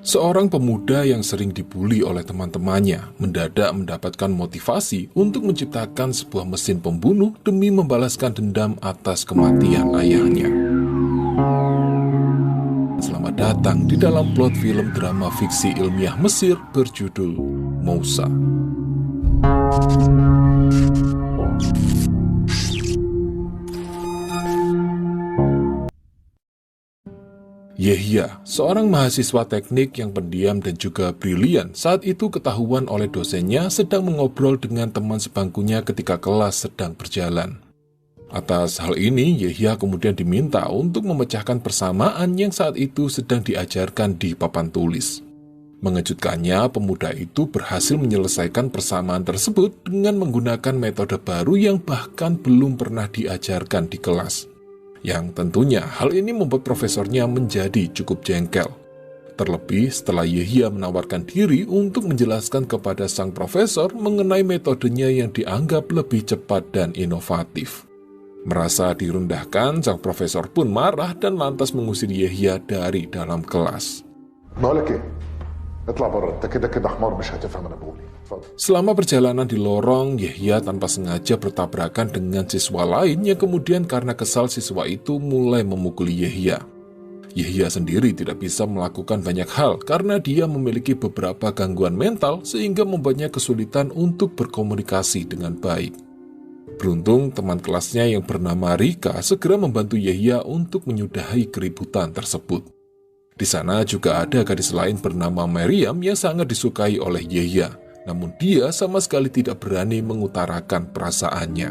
Seorang pemuda yang sering dibuli oleh teman-temannya mendadak mendapatkan motivasi untuk menciptakan sebuah mesin pembunuh demi membalaskan dendam atas kematian ayahnya. Selamat datang di dalam plot film drama fiksi ilmiah Mesir berjudul Mousa. Yehya, seorang mahasiswa teknik yang pendiam dan juga brilian, saat itu ketahuan oleh dosennya sedang mengobrol dengan teman sebangkunya ketika kelas sedang berjalan. Atas hal ini, Yehya kemudian diminta untuk memecahkan persamaan yang saat itu sedang diajarkan di papan tulis. Mengejutkannya, pemuda itu berhasil menyelesaikan persamaan tersebut dengan menggunakan metode baru yang bahkan belum pernah diajarkan di kelas. Yang tentunya hal ini membuat profesornya menjadi cukup jengkel. Terlebih setelah Yehya menawarkan diri untuk menjelaskan kepada sang profesor mengenai metodenya yang dianggap lebih cepat dan inovatif. Merasa direndahkan, sang profesor pun marah dan lantas mengusir Yehya dari dalam kelas. Selama perjalanan di lorong, Yehya tanpa sengaja bertabrakan dengan siswa lain yang kemudian karena kesal siswa itu mulai memukuli Yehya. Yehya sendiri tidak bisa melakukan banyak hal karena dia memiliki beberapa gangguan mental sehingga membuatnya kesulitan untuk berkomunikasi dengan baik. Beruntung teman kelasnya yang bernama Rika segera membantu Yehya untuk menyudahi keributan tersebut. Di sana juga ada gadis lain bernama Maryam yang sangat disukai oleh Yehya, namun dia sama sekali tidak berani mengutarakan perasaannya.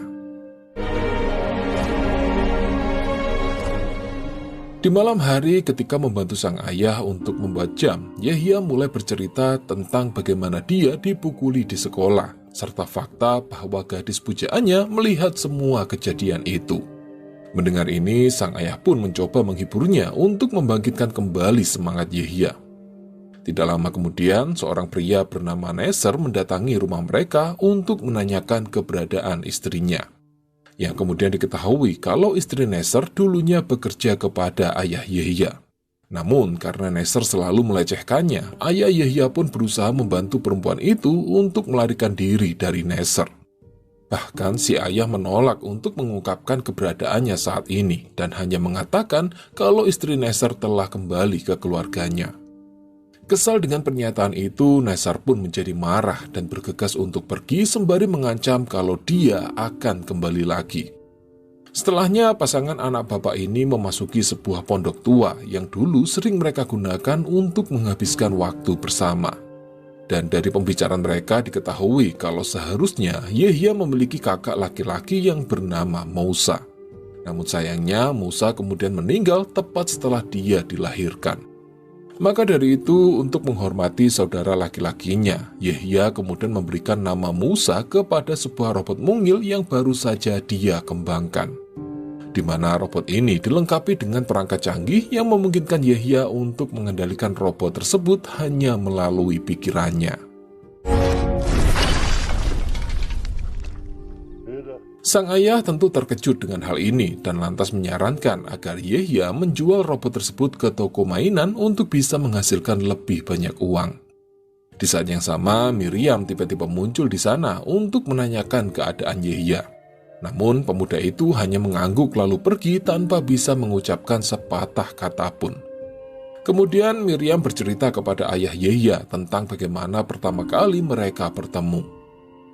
Di malam hari ketika membantu sang ayah untuk membuat jam, Yehya mulai bercerita tentang bagaimana dia dipukuli di sekolah, serta fakta bahwa gadis pujaannya melihat semua kejadian itu. Mendengar ini, sang ayah pun mencoba menghiburnya untuk membangkitkan kembali semangat Yehya. Tidak lama kemudian, seorang pria bernama Neser mendatangi rumah mereka untuk menanyakan keberadaan istrinya. Yang kemudian diketahui kalau istri Neser dulunya bekerja kepada ayah Yehya. Namun, karena Neser selalu melecehkannya, ayah Yehya pun berusaha membantu perempuan itu untuk melarikan diri dari Neser. Bahkan si ayah menolak untuk mengungkapkan keberadaannya saat ini dan hanya mengatakan kalau istri Neser telah kembali ke keluarganya. Kesal dengan pernyataan itu, Neser pun menjadi marah dan bergegas untuk pergi sembari mengancam kalau dia akan kembali lagi. Setelahnya, pasangan anak bapak ini memasuki sebuah pondok tua yang dulu sering mereka gunakan untuk menghabiskan waktu bersama. Dan dari pembicaraan mereka diketahui kalau seharusnya Yehya memiliki kakak laki-laki yang bernama Mousa. Namun sayangnya Mousa kemudian meninggal tepat setelah dia dilahirkan. Maka dari itu, untuk menghormati saudara laki-lakinya, Yehya kemudian memberikan nama Mousa kepada sebuah robot mungil yang baru saja dia kembangkan. Di mana robot ini dilengkapi dengan perangkat canggih yang memungkinkan Yehya untuk mengendalikan robot tersebut hanya melalui pikirannya. Sang ayah tentu terkejut dengan hal ini dan lantas menyarankan agar Yehya menjual robot tersebut ke toko mainan untuk bisa menghasilkan lebih banyak uang. Di saat yang sama, Miriam tiba-tiba muncul di sana untuk menanyakan keadaan Yehya. Namun pemuda itu hanya mengangguk lalu pergi tanpa bisa mengucapkan sepatah kata pun. Kemudian Miriam bercerita kepada ayah Yehya tentang bagaimana pertama kali mereka bertemu.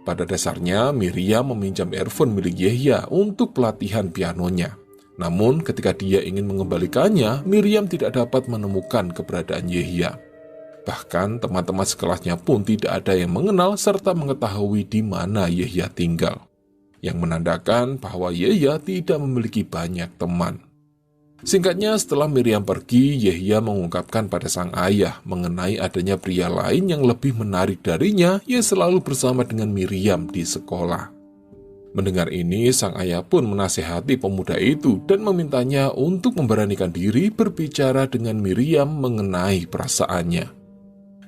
Pada dasarnya Miriam meminjam earphone milik Yehya untuk pelatihan pianonya. Namun ketika dia ingin mengembalikannya, Miriam tidak dapat menemukan keberadaan Yehya. Bahkan teman-teman sekelasnya pun tidak ada yang mengenal serta mengetahui di mana Yehya tinggal, yang menandakan bahwa Yehya tidak memiliki banyak teman. Singkatnya, setelah Miriam pergi, Yehya mengungkapkan pada sang ayah mengenai adanya pria lain yang lebih menarik darinya yang selalu bersama dengan Miriam di sekolah. Mendengar ini, sang ayah pun menasihati pemuda itu dan memintanya untuk memberanikan diri berbicara dengan Miriam mengenai perasaannya.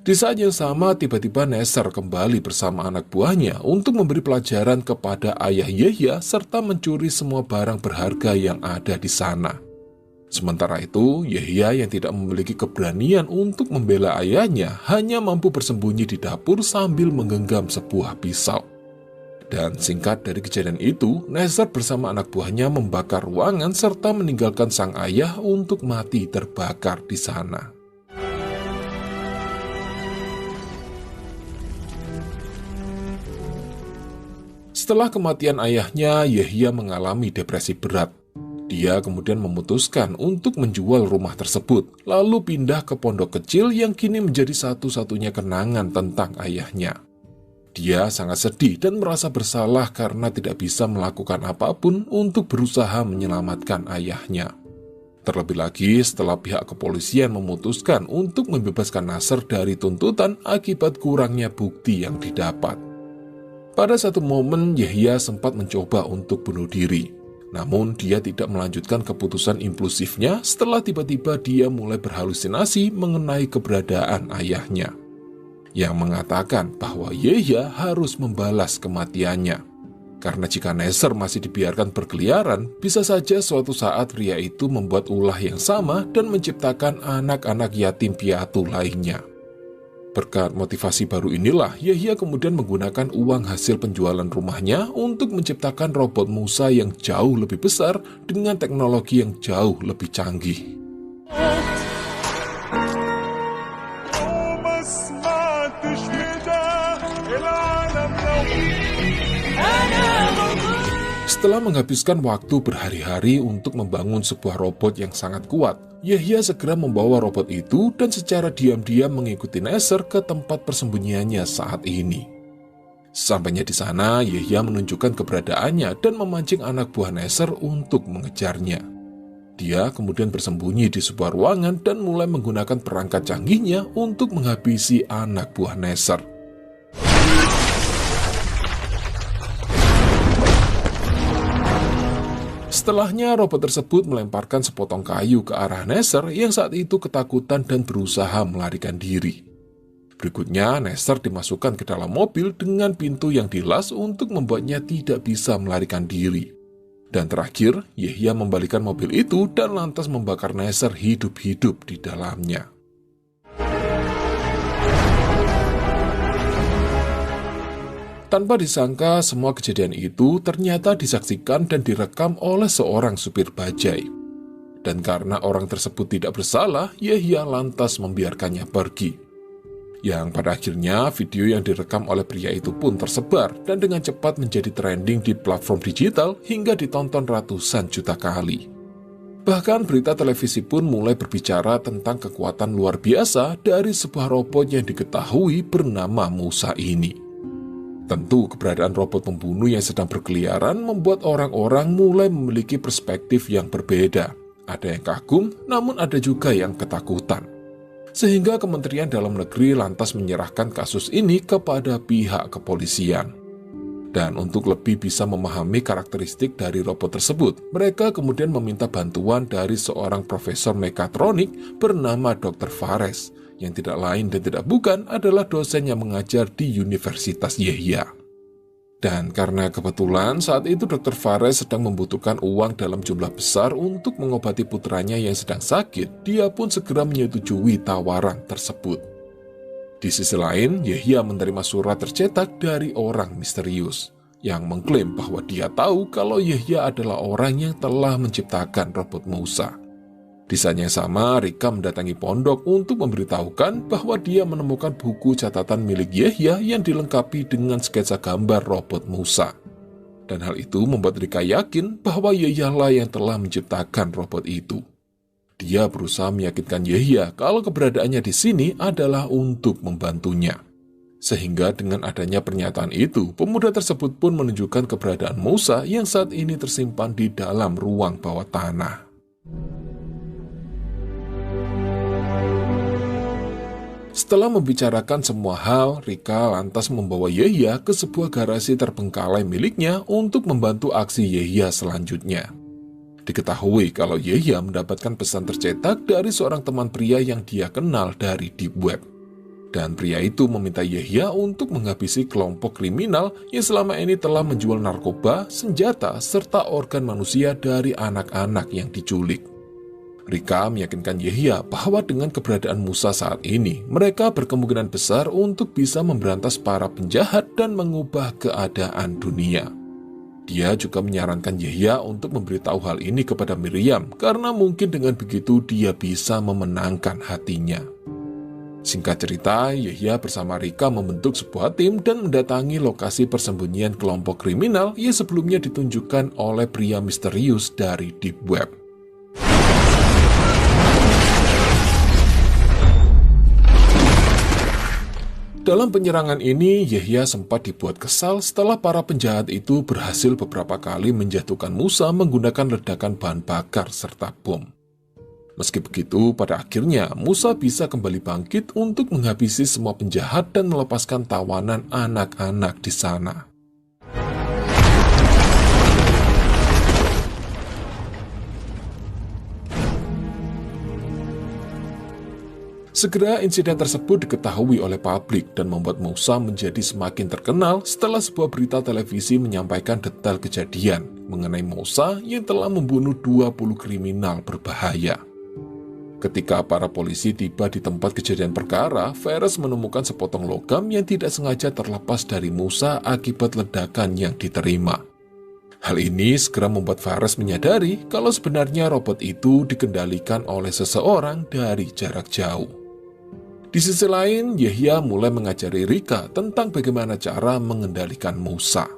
Di saat yang sama, tiba-tiba Neser kembali bersama anak buahnya untuk memberi pelajaran kepada ayah Yehya serta mencuri semua barang berharga yang ada di sana. Sementara itu, Yahya yang tidak memiliki keberanian untuk membela ayahnya hanya mampu bersembunyi di dapur sambil menggenggam sebuah pisau. Dan singkat dari kejadian itu, Neser bersama anak buahnya membakar ruangan serta meninggalkan sang ayah untuk mati terbakar di sana. Setelah kematian ayahnya, Yahya mengalami depresi berat. Dia kemudian memutuskan untuk menjual rumah tersebut, lalu pindah ke pondok kecil yang kini menjadi satu-satunya kenangan tentang ayahnya. Dia sangat sedih dan merasa bersalah karena tidak bisa melakukan apapun untuk berusaha menyelamatkan ayahnya. Terlebih lagi setelah pihak kepolisian memutuskan untuk membebaskan Nasr dari tuntutan akibat kurangnya bukti yang didapat. Pada satu momen, Yahya sempat mencoba untuk bunuh diri. Namun dia tidak melanjutkan keputusan impulsifnya setelah tiba-tiba dia mulai berhalusinasi mengenai keberadaan ayahnya, yang mengatakan bahwa Yahya harus membalas kematiannya. Karena jika Neser masih dibiarkan berkeliaran, bisa saja suatu saat pria itu membuat ulah yang sama dan menciptakan anak-anak yatim piatu lainnya. Berkat motivasi baru inilah, Yahya kemudian menggunakan uang hasil penjualan rumahnya untuk menciptakan robot Musa yang jauh lebih besar dengan teknologi yang jauh lebih canggih. Setelah menghabiskan waktu berhari-hari untuk membangun sebuah robot yang sangat kuat, Yahya segera membawa robot itu dan secara diam-diam mengikuti Neser ke tempat persembunyiannya saat ini. Sampainya di sana, Yahya menunjukkan keberadaannya dan memancing anak buah Neser untuk mengejarnya. Dia kemudian bersembunyi di sebuah ruangan dan mulai menggunakan perangkat canggihnya untuk menghabisi anak buah Neser. Setelahnya, robot tersebut melemparkan sepotong kayu ke arah Neser yang saat itu ketakutan dan berusaha melarikan diri. Berikutnya, Neser dimasukkan ke dalam mobil dengan pintu yang dilas untuk membuatnya tidak bisa melarikan diri. Dan terakhir, Yahya membalikan mobil itu dan lantas membakar Neser hidup-hidup di dalamnya. Tanpa disangka, semua kejadian itu ternyata disaksikan dan direkam oleh seorang supir bajai. Dan karena orang tersebut tidak bersalah, Yahya lantas membiarkannya pergi. Yang pada akhirnya, video yang direkam oleh pria itu pun tersebar dan dengan cepat menjadi trending di platform digital hingga ditonton ratusan juta kali. Bahkan berita televisi pun mulai berbicara tentang kekuatan luar biasa dari sebuah robot yang diketahui bernama Musa ini. Tentu keberadaan robot pembunuh yang sedang berkeliaran membuat orang-orang mulai memiliki perspektif yang berbeda. Ada yang kagum, namun ada juga yang ketakutan. Sehingga Kementerian Dalam Negeri lantas menyerahkan kasus ini kepada pihak kepolisian. Dan untuk lebih bisa memahami karakteristik dari robot tersebut, mereka kemudian meminta bantuan dari seorang profesor mekatronik bernama Dr. Fares, yang tidak lain dan tidak bukan adalah dosen yang mengajar di Universitas Yahya. Dan karena kebetulan saat itu Dr. Fares sedang membutuhkan uang dalam jumlah besar untuk mengobati putranya yang sedang sakit, dia pun segera menyetujui tawaran tersebut. Di sisi lain, Yahya menerima surat tercetak dari orang misterius, yang mengklaim bahwa dia tahu kalau Yahya adalah orang yang telah menciptakan robot Musa. Di saat yang sama, Rika mendatangi pondok untuk memberitahukan bahwa dia menemukan buku catatan milik Yahya yang dilengkapi dengan sketsa gambar robot Musa. Dan hal itu membuat Rika yakin bahwa Yahya lah yang telah menciptakan robot itu. Dia berusaha meyakinkan Yahya kalau keberadaannya di sini adalah untuk membantunya. Sehingga dengan adanya pernyataan itu, pemuda tersebut pun menunjukkan keberadaan Musa yang saat ini tersimpan di dalam ruang bawah tanah. Setelah membicarakan semua hal, Rika lantas membawa Yahya ke sebuah garasi terbengkalai miliknya untuk membantu aksi Yahya selanjutnya. Diketahui kalau Yahya mendapatkan pesan tercetak dari seorang teman pria yang dia kenal dari deep web. Dan pria itu meminta Yahya untuk menghabisi kelompok kriminal yang selama ini telah menjual narkoba, senjata, serta organ manusia dari anak-anak yang diculik. Rika meyakinkan Yehya bahwa dengan keberadaan Musa saat ini, mereka berkemungkinan besar untuk bisa memberantas para penjahat dan mengubah keadaan dunia. Dia juga menyarankan Yehya untuk memberitahu hal ini kepada Miriam, karena mungkin dengan begitu dia bisa memenangkan hatinya. Singkat cerita, Yehya bersama Rika membentuk sebuah tim dan mendatangi lokasi persembunyian kelompok kriminal yang sebelumnya ditunjukkan oleh pria misterius dari Deep Web. Dalam penyerangan ini, Yehya sempat dibuat kesal setelah para penjahat itu berhasil beberapa kali menjatuhkan Musa menggunakan ledakan bahan bakar serta bom. Meski begitu, pada akhirnya Musa bisa kembali bangkit untuk menghabisi semua penjahat dan melepaskan tawanan anak-anak di sana. Segera insiden tersebut diketahui oleh publik dan membuat Musa menjadi semakin terkenal setelah sebuah berita televisi menyampaikan detail kejadian mengenai Musa yang telah membunuh 20 kriminal berbahaya. Ketika para polisi tiba di tempat kejadian perkara, Fares menemukan sepotong logam yang tidak sengaja terlepas dari Musa akibat ledakan yang diterima. Hal ini segera membuat Fares menyadari kalau sebenarnya robot itu dikendalikan oleh seseorang dari jarak jauh. Di sisi lain, Yehya mulai mengajari Rika tentang bagaimana cara mengendalikan Musa.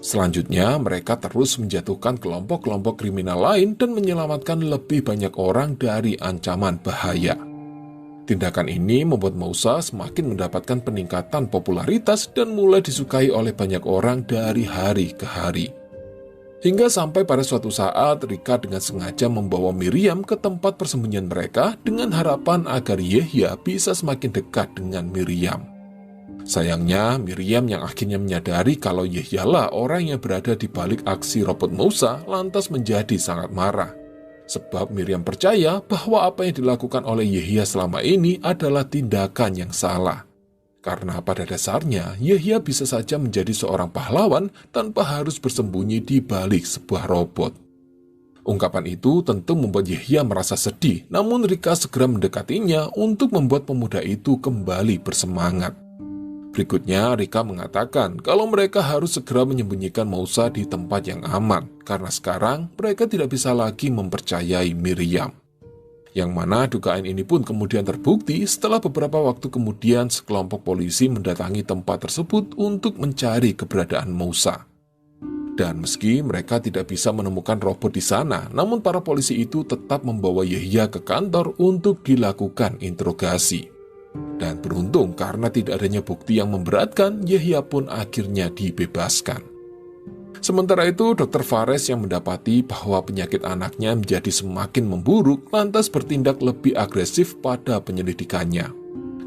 Selanjutnya, mereka terus menjatuhkan kelompok-kelompok kriminal lain dan menyelamatkan lebih banyak orang dari ancaman bahaya. Tindakan ini membuat Musa semakin mendapatkan peningkatan popularitas dan mulai disukai oleh banyak orang dari hari ke hari. Hingga sampai pada suatu saat, Rika dengan sengaja membawa Miriam ke tempat persembunyian mereka dengan harapan agar Yehya bisa semakin dekat dengan Miriam. Sayangnya, Miriam yang akhirnya menyadari kalau Yehyalah orang yang berada di balik aksi robot Musa lantas menjadi sangat marah. Sebab Miriam percaya bahwa apa yang dilakukan oleh Yehya selama ini adalah tindakan yang salah. Karena pada dasarnya, Yehya bisa saja menjadi seorang pahlawan tanpa harus bersembunyi di balik sebuah robot. Ungkapan itu tentu membuat Yehya merasa sedih, namun Rika segera mendekatinya untuk membuat pemuda itu kembali bersemangat. Berikutnya, Rika mengatakan kalau mereka harus segera menyembunyikan Musa di tempat yang aman, karena sekarang mereka tidak bisa lagi mempercayai Miriam. Yang mana dugaan ini pun kemudian terbukti setelah beberapa waktu kemudian sekelompok polisi mendatangi tempat tersebut untuk mencari keberadaan Musa. Dan meski mereka tidak bisa menemukan robot di sana, namun para polisi itu tetap membawa Yehya ke kantor untuk dilakukan interogasi. Dan beruntung karena tidak adanya bukti yang memberatkan, Yehya pun akhirnya dibebaskan. Sementara itu, Dr. Fares yang mendapati bahwa penyakit anaknya menjadi semakin memburuk, lantas bertindak lebih agresif pada penyelidikannya.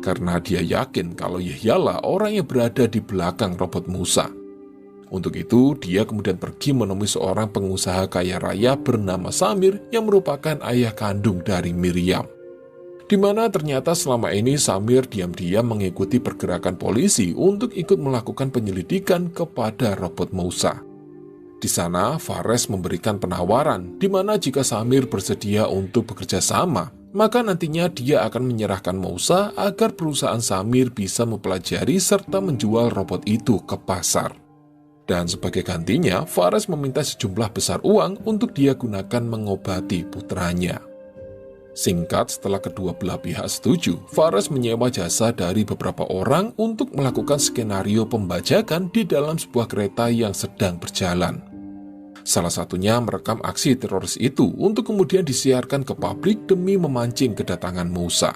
Karena dia yakin kalau Yehyalah orang yang berada di belakang robot Musa. Untuk itu, dia kemudian pergi menemui seorang pengusaha kaya raya bernama Samir yang merupakan ayah kandung dari Miriam. Di mana ternyata selama ini Samir diam-diam mengikuti pergerakan polisi untuk ikut melakukan penyelidikan kepada robot Musa. Di sana, Fares memberikan penawaran di mana jika Samir bersedia untuk bekerja sama, maka nantinya dia akan menyerahkan Musa agar perusahaan Samir bisa mempelajari serta menjual robot itu ke pasar. Dan sebagai gantinya, Fares meminta sejumlah besar uang untuk dia gunakan mengobati putranya. Singkat, setelah kedua belah pihak setuju, Fares menyewa jasa dari beberapa orang untuk melakukan skenario pembajakan di dalam sebuah kereta yang sedang berjalan. Salah satunya merekam aksi teroris itu untuk kemudian disiarkan ke publik demi memancing kedatangan Musa.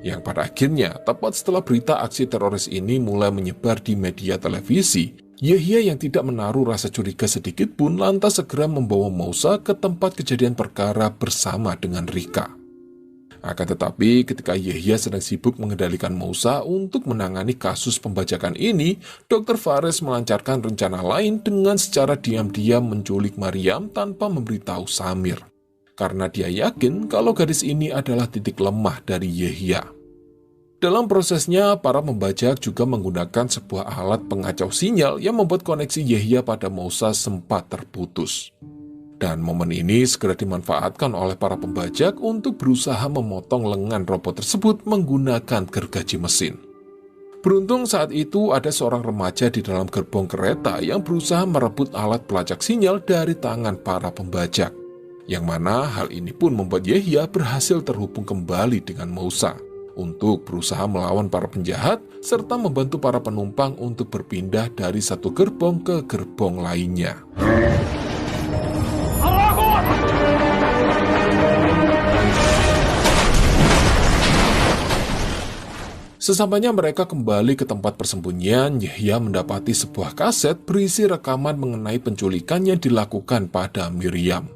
Yang pada akhirnya, tepat setelah berita aksi teroris ini mulai menyebar di media televisi, Yehya yang tidak menaruh rasa curiga sedikit pun lantas segera membawa Musa ke tempat kejadian perkara bersama dengan Rika. Akan tetapi, ketika Yehya sedang sibuk mengendalikan Musa untuk menangani kasus pembajakan ini, Dr. Fares melancarkan rencana lain dengan secara diam-diam menculik Maryam tanpa memberitahu Samir. Karena dia yakin kalau gadis ini adalah titik lemah dari Yehya. Dalam prosesnya, para pembajak juga menggunakan sebuah alat pengacau sinyal yang membuat koneksi Yehya pada Mousa sempat terputus. Dan momen ini segera dimanfaatkan oleh para pembajak untuk berusaha memotong lengan robot tersebut menggunakan gergaji mesin. Beruntung saat itu ada seorang remaja di dalam gerbong kereta yang berusaha merebut alat pelacak sinyal dari tangan para pembajak. Yang mana hal ini pun membuat Yehya berhasil terhubung kembali dengan Mousa untuk berusaha melawan para penjahat serta membantu para penumpang untuk berpindah dari satu gerbong ke gerbong lainnya. Sesampainya mereka kembali ke tempat persembunyian, Yehya mendapati sebuah kaset berisi rekaman mengenai penculikan yang dilakukan pada Miriam.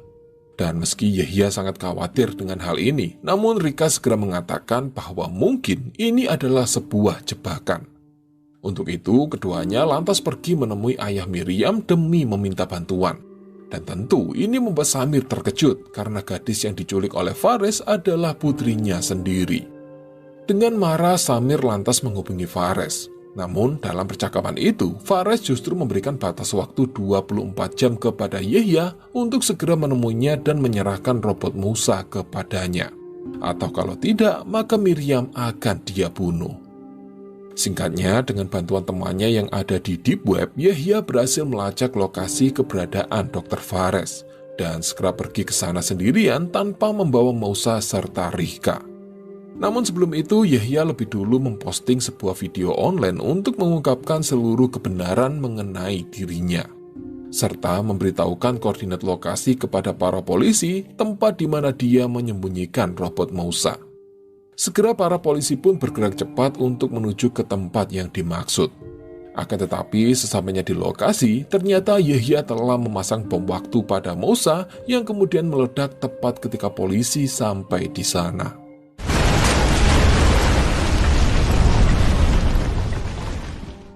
Dan meski Yehya sangat khawatir dengan hal ini, namun Rika segera mengatakan bahwa mungkin ini adalah sebuah jebakan. Untuk itu, keduanya lantas pergi menemui ayah Miriam demi meminta bantuan. Dan tentu ini membuat Samir terkejut karena gadis yang diculik oleh Fares adalah putrinya sendiri. Dengan marah, Samir lantas menghubungi Fares. Namun, dalam percakapan itu, Fares justru memberikan batas waktu 24 jam kepada Yehya untuk segera menemuinya dan menyerahkan robot Mousa kepadanya. Atau kalau tidak, maka Miriam akan dia bunuh. Singkatnya, dengan bantuan temannya yang ada di Deep Web, Yehya berhasil melacak lokasi keberadaan Dr. Fares dan segera pergi ke sana sendirian tanpa membawa Mousa serta Rika. Namun sebelum itu, Yehya lebih dulu memposting sebuah video online untuk mengungkapkan seluruh kebenaran mengenai dirinya, serta memberitahukan koordinat lokasi kepada para polisi tempat di mana dia menyembunyikan robot Mousa. Segera para polisi pun bergerak cepat untuk menuju ke tempat yang dimaksud. Akan tetapi, sesampainya di lokasi, ternyata Yehya telah memasang bom waktu pada Mousa yang kemudian meledak tepat ketika polisi sampai di sana.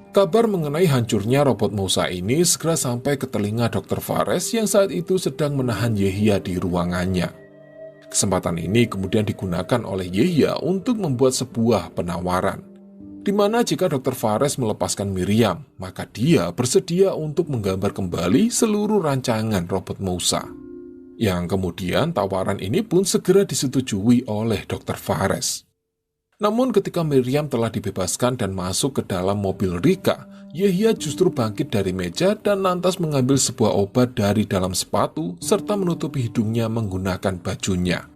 Kabar mengenai hancurnya robot Mousa ini segera sampai ke telinga Dr. Fares yang saat itu sedang menahan Yehya di ruangannya. Kesempatan ini kemudian digunakan oleh Yehya untuk membuat sebuah penawaran, di mana jika Dr. Fares melepaskan Miriam, maka dia bersedia untuk menggambar kembali seluruh rancangan robot Mousa. Yang kemudian tawaran ini pun segera disetujui oleh Dr. Fares. Namun ketika Miriam telah dibebaskan dan masuk ke dalam mobil Rika, Yehya justru bangkit dari meja dan lantas mengambil sebuah obat dari dalam sepatu serta menutupi hidungnya menggunakan bajunya.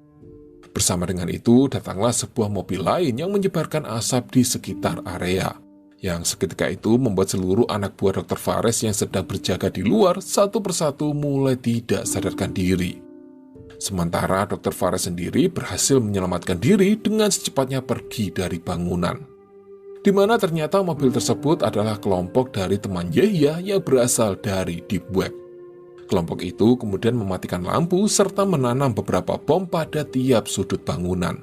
Bersama dengan itu, datanglah sebuah mobil lain yang menyebarkan asap di sekitar area, yang seketika itu membuat seluruh anak buah Dr. Fares yang sedang berjaga di luar satu persatu mulai tidak sadarkan diri. Sementara Dr. Fares sendiri berhasil menyelamatkan diri dengan secepatnya pergi dari bangunan, di mana ternyata mobil tersebut adalah kelompok dari teman Yehya yang berasal dari Deep Web. Kelompok itu kemudian mematikan lampu serta menanam beberapa bom pada tiap sudut bangunan.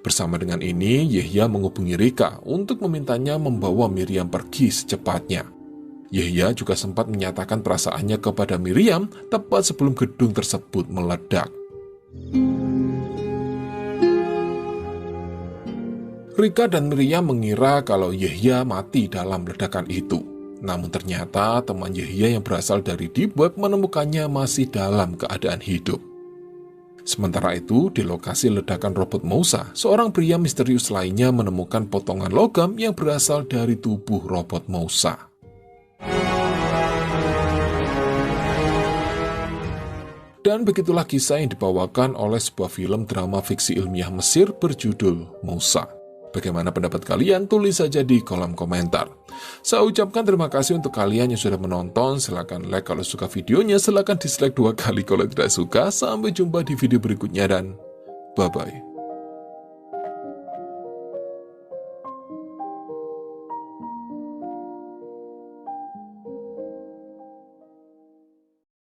Bersama dengan ini, Yehya menghubungi Rika untuk memintanya membawa Miriam pergi secepatnya. Yehya juga sempat menyatakan perasaannya kepada Miriam tepat sebelum gedung tersebut meledak. Rika dan Miriam mengira kalau Yehya mati dalam ledakan itu. Namun ternyata teman Yehya yang berasal dari Deep Web menemukannya masih dalam keadaan hidup. Sementara itu, di lokasi ledakan robot Mousa, seorang pria misterius lainnya menemukan potongan logam yang berasal dari tubuh robot Mousa. Dan begitulah kisah yang dibawakan oleh sebuah film drama fiksi ilmiah Mesir berjudul Mousa. Bagaimana pendapat kalian? Tulis saja di kolom komentar. Saya ucapkan terima kasih untuk kalian yang sudah menonton. Silahkan like kalau suka videonya, silahkan dislike 2 kali kalau tidak suka. Sampai jumpa di video berikutnya dan bye-bye.